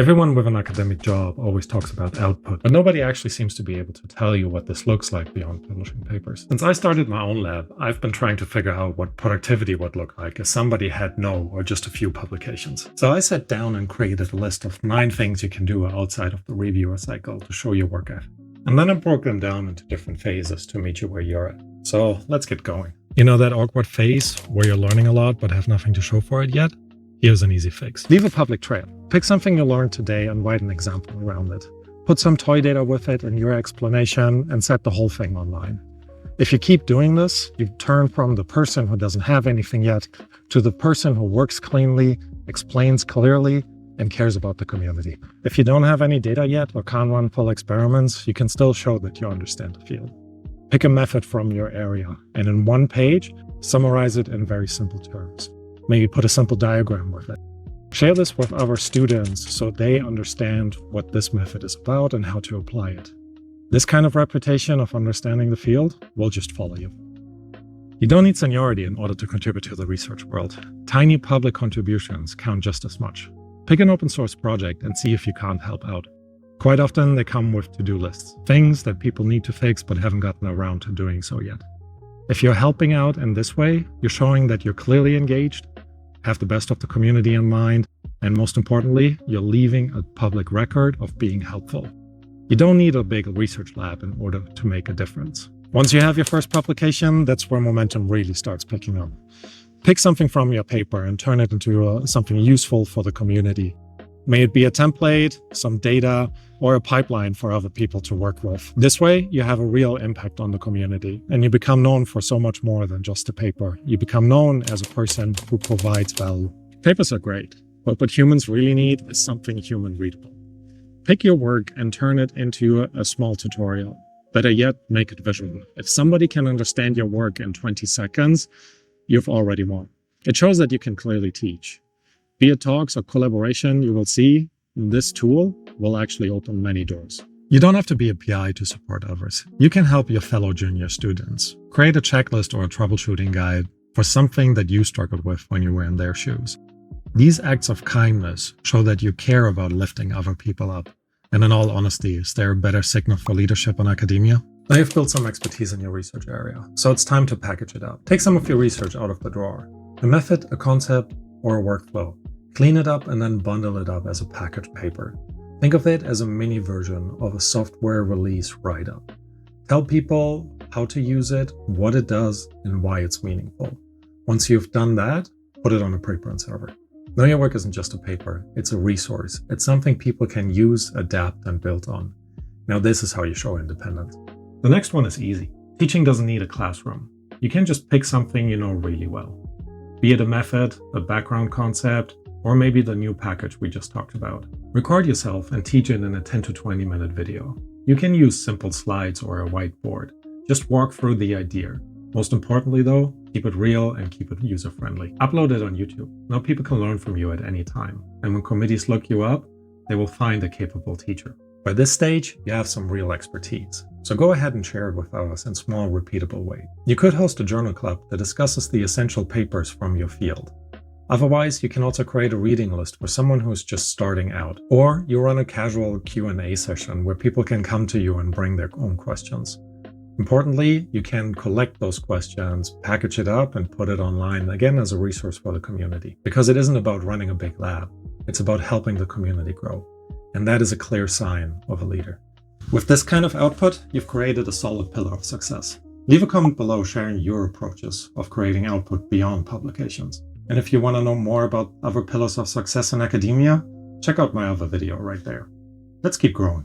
Everyone with an academic job always talks about output, but nobody actually seems to be able to tell you what this looks like beyond publishing papers. Since I started my own lab, I've been trying to figure out what productivity would look like if somebody had no or just a few publications. So I sat down and created a list of 9 things you can do outside of the reviewer cycle to show your work ethic. And then I broke them down into different phases to meet you where you're at. So let's get going. You know that awkward phase where you're learning a lot but have nothing to show for it yet? Here's an easy fix. Leave a public trail. Pick something you learned today and write an example around it. Put some toy data with it in your explanation and set the whole thing online. If you keep doing this, you turn from the person who doesn't have anything yet to the person who works cleanly, explains clearly, and cares about the community. If you don't have any data yet or can't run full experiments, you can still show that you understand the field. Pick a method from your area and in one page, summarize it in very simple terms. Maybe put a simple diagram with it. Share this with other students so they understand what this method is about and how to apply it. This kind of reputation of understanding the field will just follow you. You don't need seniority in order to contribute to the research world. Tiny public contributions count just as much. Pick an open source project and see if you can't help out. Quite often they come with to-do lists, things that people need to fix but haven't gotten around to doing so yet. If you're helping out in this way, you're showing that you're clearly engaged, have the best of the community in mind, and most importantly, you're leaving a public record of being helpful. You don't need a big research lab in order to make a difference. Once you have your first publication, that's where momentum really starts picking up. Pick something from your paper and turn it into something useful for the community. May it be a template, some data, or a pipeline for other people to work with. This way, you have a real impact on the community, and you become known for so much more than just a paper. You become known as a person who provides value. Papers are great, but what humans really need is something human readable. Pick your work and turn it into a small tutorial. Better yet, make it visual. If somebody can understand your work in 20 seconds, you've already won. It shows that you can clearly teach. Be it talks or collaboration, you will see this tool will actually open many doors. You don't have to be a PI to support others. You can help your fellow junior students. Create a checklist or a troubleshooting guide for something that you struggled with when you were in their shoes. These acts of kindness show that you care about lifting other people up. And in all honesty, is there a better signal for leadership in academia? Now you've built some expertise in your research area, so it's time to package it up. Take some of your research out of the drawer. A method, a concept, or a workflow. Clean it up and then bundle it up as a packaged paper. Think of it as a mini version of a software release write-up. Tell people how to use it, what it does, and why it's meaningful. Once you've done that, put it on a preprint server. Now your work isn't just a paper, it's a resource. It's something people can use, adapt, and build on. Now this is how you show independence. The next one is easy. Teaching doesn't need a classroom. You can just pick something you know really well. Be it a method, a background concept, or maybe the new package we just talked about. Record yourself and teach it in a 10 to 20 minute video. You can use simple slides or a whiteboard. Just walk through the idea. Most importantly though, keep it real and keep it user-friendly. Upload it on YouTube. Now people can learn from you at any time. And when committees look you up, they will find a capable teacher. By this stage, you have some real expertise. So go ahead and share it with others in small, repeatable ways. You could host a journal club that discusses the essential papers from your field. Otherwise, you can also create a reading list for someone who's just starting out. Or you run a casual Q&A session where people can come to you and bring their own questions. Importantly, you can collect those questions, package it up, and put it online, again as a resource for the community. Because it isn't about running a big lab, it's about helping the community grow. And that is a clear sign of a leader. With this kind of output, you've created a solid pillar of success. Leave a comment below sharing your approaches of creating output beyond publications. And if you want to know more about other pillars of success in academia, check out my other video right there. Let's keep growing.